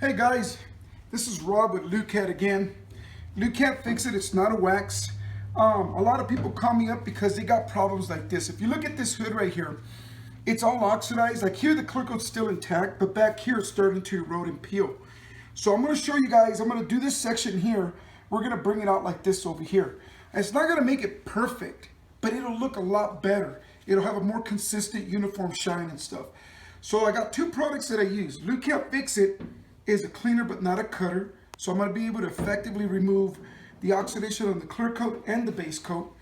Hey guys, this is Rob with Lukat again. Lukat Fix It, it's not a wax. A lot of people call me up because they got problems like this. If you look at this hood right here, it's all oxidized. Like here the clear coat's still intact, but back here it's starting to erode and peel. So I'm going to show you guys, I'm going to do this section here. We're going to bring it out like this over here. And it's not going to make it perfect, but it'll look a lot better. It'll have a more consistent uniform shine and stuff. So I got two products that I use. Lukat Fix It is a cleaner but not a cutter. So I'm going to be able to effectively remove the oxidation on the clear coat and the base coat.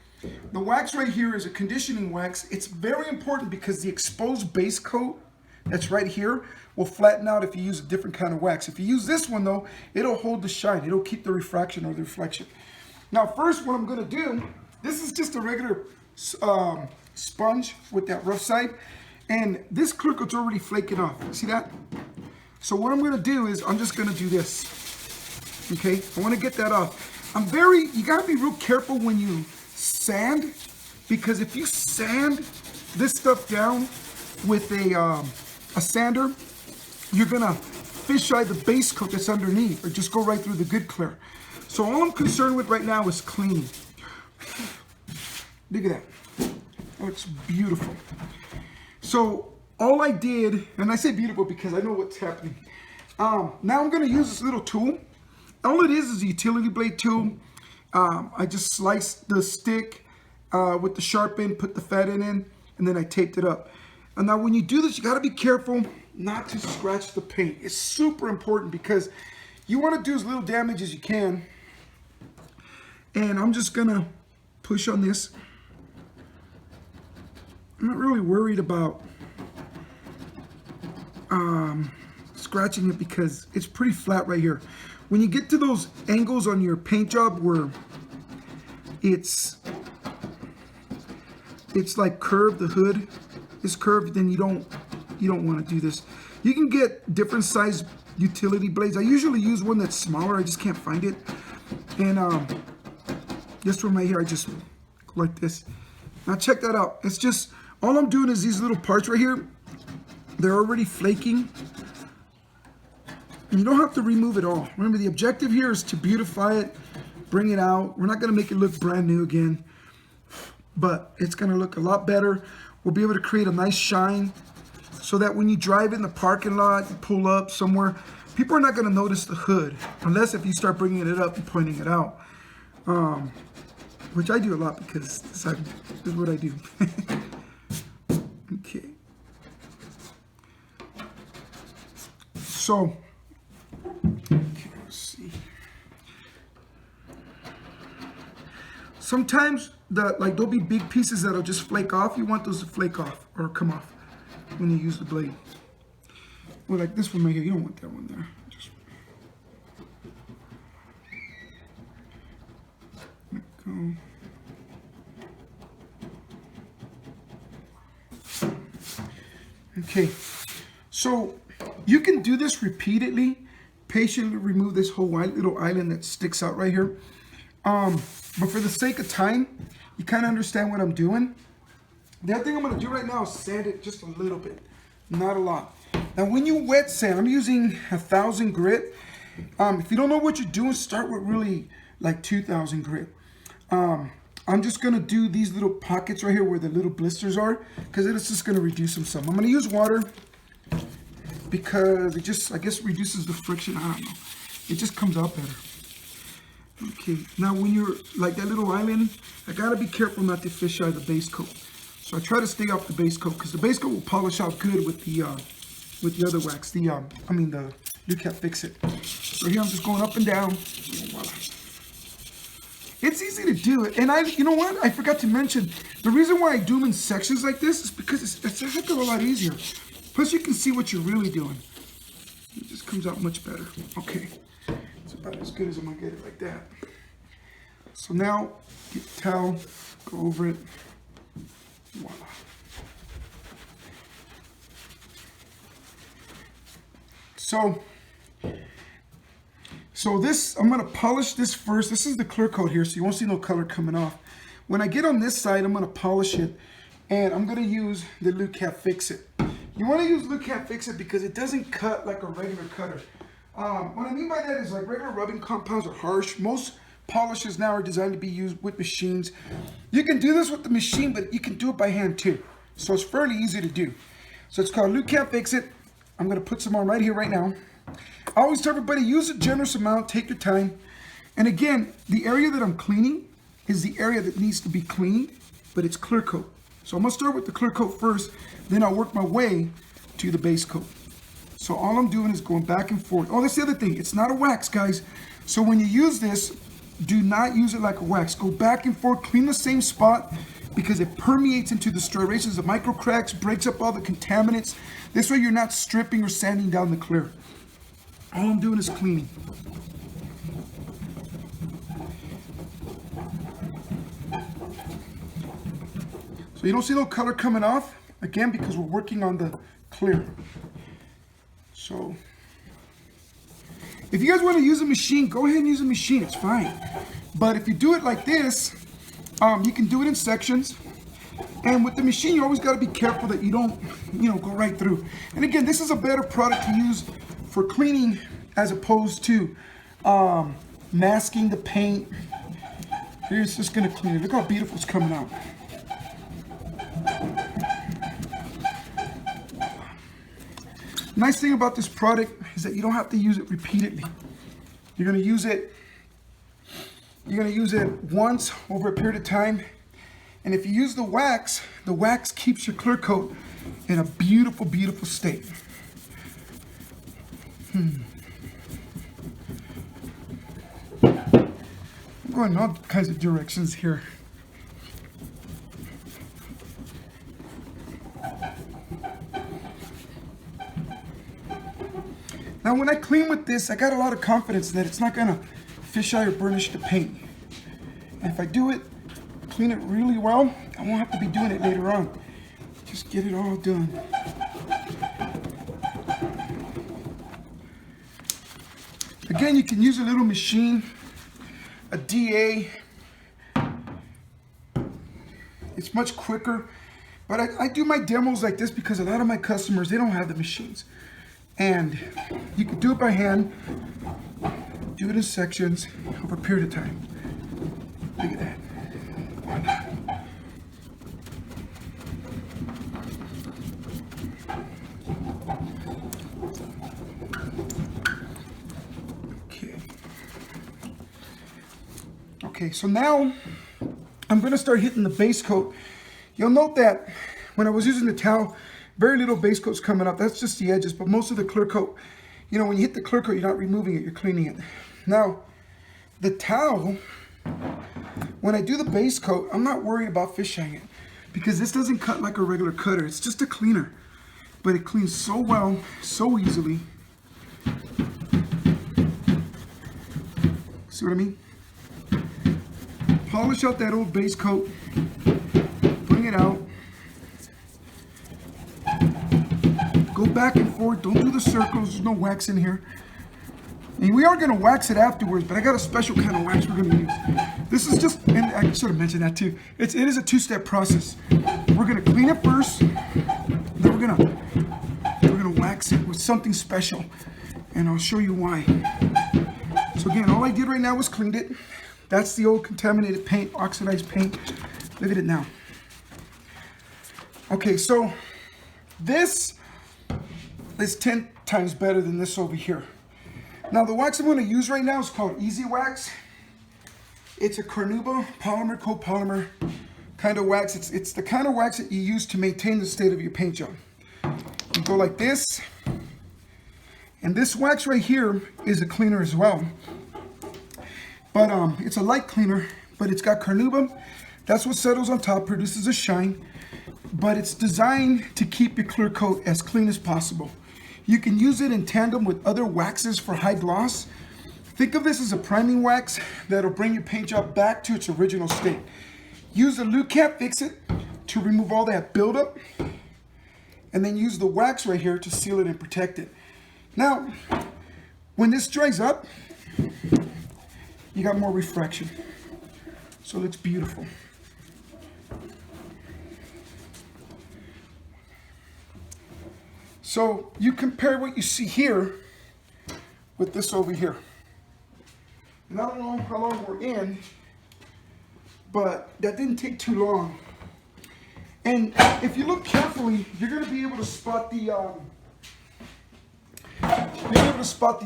The wax right here is a conditioning wax. It's very important because the exposed base coat that's right here will flatten out if you use a different kind of wax. If you use this one though, it'll hold the shine. It'll keep the refraction or the reflection. Now first what I'm going to do, this is just a regular sponge with that rough side. And this clear coat's already flaking off. See that? So what I'm going to do is I'm just going to do this. Okay, I want to get that off. You got to be real careful when you sand, because if you sand this stuff down with a sander, you're going to fisheye the base coat that's underneath or just go right through the good clear. So all I'm concerned with right now is cleaning. Look at that. Oh, it's beautiful. So all I did, and I say beautiful because I know what's happening. Now I'm going to use this little tool. All it is a utility blade tool. I just sliced the stick with the sharp end, put the fat end in, and then I taped it up. And now when you do this, you got to be careful not to scratch the paint. It's super important because you want to do as little damage as you can. And I'm just going to push on this. I'm not really worried about scratching it because it's pretty flat right here. When you get to those angles on your paint job where it's like curved, the hood is curved, then you don't want to do this. You can get different size utility blades. I usually use one that's smaller. I just can't find it. And this one right here, I just go like this. Now check that out. It's just, all I'm doing is these little parts right here, they're already flaking. And you don't have to remove it all. Remember, the objective here is to beautify it, bring it out. We're not going to make it look brand new again, but it's going to look a lot better. We'll be able to create a nice shine so that when you drive in the parking lot, you pull up somewhere, people are not going to notice the hood unless if you start bringing it up and pointing it out, which I do a lot because this is what I do. Okay. So, okay, let's see. Sometimes there'll be big pieces that'll just flake off. You want those to flake off or come off when you use the blade. Well, like this one right here, you don't want that one there. Just let go. Okay, so you can do this repeatedly, patiently remove this whole little island that sticks out right here. But for the sake of time, you kind of understand what I'm doing. The other thing I'm going to do right now is sand it just a little bit, not a lot. Now when you wet sand, I'm using 1,000 grit. If you don't know what you're doing, start with really like 2,000 grit. I'm just going to do these little pockets right here where the little blisters are, because it's just going to reduce them some. I'm going to use water because it just, I guess, reduces the friction. I don't know. It just comes out better. Okay, now when you're like that little island, I got to be careful not to fisheye the base coat. So I try to stay off the base coat because the base coat will polish out good with the other wax, the Lukat Fix It. So here I'm just going up and down. Voila. It's easy to do it, and you know what? I forgot to mention, the reason why I do them in sections like this is because it's a heck of a lot easier. Plus, you can see what you're really doing. It just comes out much better. Okay, it's about as good as I'm gonna get it like that. So now, get the towel, go over it. Voila. So this, I'm going to polish this first. This is the clear coat here, so you won't see no color coming off. When I get on this side, I'm going to polish it, and I'm going to use the Lukat Fix It. You want to use Lukat Fix It because it doesn't cut like a regular cutter. What I mean by that is like regular rubbing compounds are harsh. Most polishes now are designed to be used with machines. You can do this with the machine, but you can do it by hand too. So it's fairly easy to do. So it's called Lukat Fix It. I'm gonna put some on right here, right now. I always tell everybody, use a generous amount, take your time. And again, the area that I'm cleaning is the area that needs to be cleaned, but it's clear coat. So I'm gonna start with the clear coat first, then I'll work my way to the base coat. So all I'm doing is going back and forth. Oh, that's the other thing, it's not a wax, guys. So when you use this, do not use it like a wax. Go back and forth, clean the same spot, because it permeates into the striations, the micro cracks, breaks up all the contaminants. This way you're not stripping or sanding down the clear. All I'm doing is cleaning. So you don't see no color coming off, again, because we're working on the clear. So if you guys want to use a machine, go ahead and use a machine, it's fine. But if you do it like this, you can do it in sections. And with the machine, you always got to be careful that you don't, go right through. And again, this is a better product to use for cleaning as opposed to masking the paint. Here's just going to clean it. Look how beautiful it's coming out. Nice thing about this product is that you don't have to use it repeatedly. You're going to use it once over a period of time. And if you use the wax keeps your clear coat in a beautiful, beautiful state. I'm going in all kinds of directions here. Now when I clean with this, I got a lot of confidence that it's not gonna fisheye or burnish the paint. And if I do it, clean it really well, I won't have to be doing it later on. Just get it all done. Again, you can use a little machine, a DA. It's much quicker, but I do my demos like this because a lot of my customers, they don't have the machines. And you can do it by hand, do it in sections over a period of time. Look at that. Okay, so now I'm going to start hitting the base coat. You'll note that when I was using the towel, very little base coat's coming up. That's just the edges, but most of the clear coat, when you hit the clear coat, you're not removing it, you're cleaning it. Now, the towel, when I do the base coat, I'm not worried about fisheyeing it because this doesn't cut like a regular cutter. It's just a cleaner, but it cleans so well, so easily. See what I mean? Polish out that old base coat, bring it out. Go back and forth, don't do the circles, there's no wax in here. And we are gonna wax it afterwards, but I got a special kind of wax we're gonna use. This is just, and I should have mentioned that too. It is a two-step process. We're gonna clean it first, then we're gonna wax it with something special. And I'll show you why. So again, all I did right now was cleaned it. That's the old contaminated paint, oxidized paint. Look at it now. Okay, so this is 10 times better than this over here. Now the wax I'm going to use right now is called Easy Wax. It's a carnauba polymer, copolymer kind of wax. It's the kind of wax that you use to maintain the state of your paint job. You go like this, and this wax right here is a cleaner as well. But it's a light cleaner, but it's got carnauba. That's what settles on top, produces a shine. But it's designed to keep your clear coat as clean as possible. You can use it in tandem with other waxes for high gloss. Think of this as a priming wax that'll bring your paint job back to its original state. Use the Lukat Fix It to remove all that buildup, and then use the wax right here to seal it and protect it. Now, when this dries up, you got more refraction. So it looks beautiful. So you compare what you see here with this over here. And I don't know how long we're in, but that didn't take too long. And if you look carefully, you're going to be able to spot the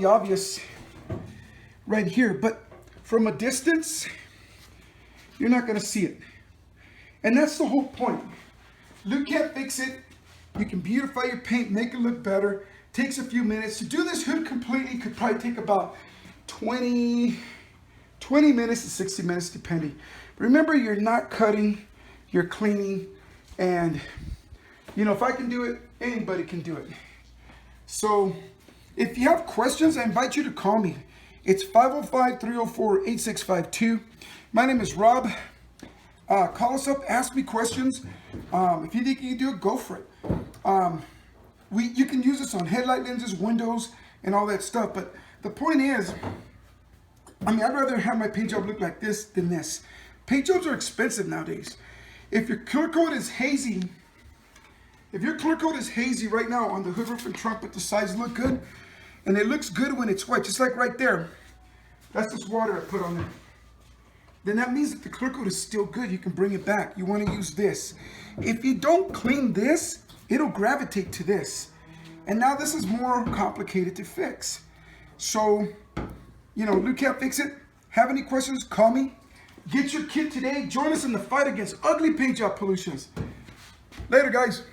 obvious right here. But from a distance, you're not going to see it. And that's the whole point. Lukat Fix It. You can beautify your paint, make it look better. Takes a few minutes. To do this hood completely could probably take about 20 minutes to 60 minutes depending. Remember, you're not cutting, you're cleaning. And, you know, if I can do it, anybody can do it. So, if you have questions, I invite you to call me. It's 505-304-8652. My name is Rob. Call us up, ask me questions. If you think you can do it, go for it. You can use this on headlight lenses, windows, and all that stuff. But the point is, I mean, I'd rather have my paint job look like this than this. Paint jobs are expensive nowadays. If your clear coat is hazy, right now on the hood, roof, and trunk, but the sides look good, and it looks good when it's white, just like right there. That's this water I put on there. Then that means that the clear coat is still good. You can bring it back. You want to use this. If you don't clean this, it'll gravitate to this. And now this is more complicated to fix. So, you know, Lukat Fix It. Have any questions, call me. Get your kit today. Join us in the fight against ugly paint job pollutions. Later, guys.